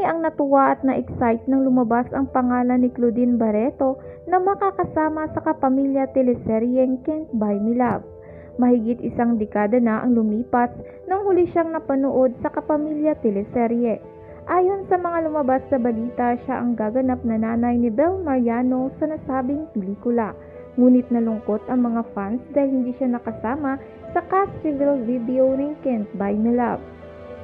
Marami ang natuwa at na-excite nang lumabas ang pangalan ni Claudine Barreto na makakasama sa kapamilya teleseryeng Can't Buy Me Love. Mahigit isang dekada na ang lumipas nang huli siyang napanood sa kapamilya teleserye. Ayon sa mga lumabas sa balita, siya ang gaganap na nanay ni Bel Mariano sa nasabing pelikula. Ngunit nalungkot ang mga fans dahil hindi siya nakasama sa cast reveal video ng Can't Buy Me Love.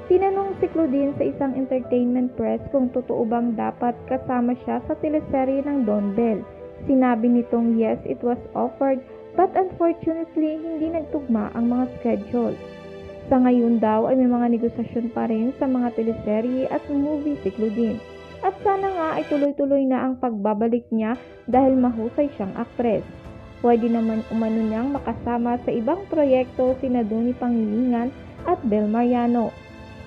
Tinanong si Claudine sa isang entertainment press kung totoo bang dapat kasama siya sa teleserye ng Don Bell. Sinabi nitong yes, it was offered but unfortunately hindi nagtugma ang mga schedule. Sa ngayon daw ay may mga negosasyon pa rin sa mga teleserye at movie si Claudine. At sana nga ay tuloy-tuloy na ang pagbabalik niya dahil mahusay siyang aktres. Pwede naman umano niyang makasama sa ibang proyekto sina Donnie Pangilinan at Bel Mariano.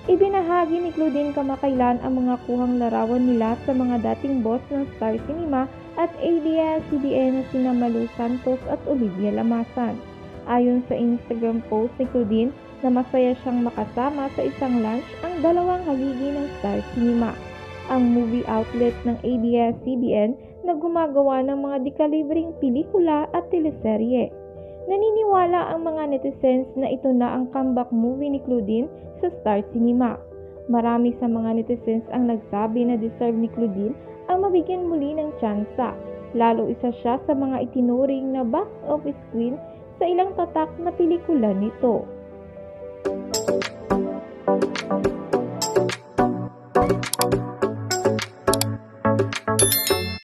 Ibinahagi ni Claudine kamakailan ang mga kuhang larawan nila sa mga dating boss ng Star Cinema at ABS-CBN na sina Malu Santos at Olivia Lamasan. Ayon sa Instagram post ni Claudine na masaya siyang makasama sa isang lunch ang dalawang haligi ng Star Cinema, ang movie outlet ng ABS-CBN na gumagawa ng mga dekalibreng pelikula at teleserye. Naniniwala ang mga netizens na ito na ang comeback movie ni Claudine sa Star Cinema. Marami sa mga netizens ang nagsabi na deserve ni Claudine ang mabigyan muli ng tsansa. Lalo isa siya sa mga itinuring na box office queen sa ilang tatak na pelikula nito.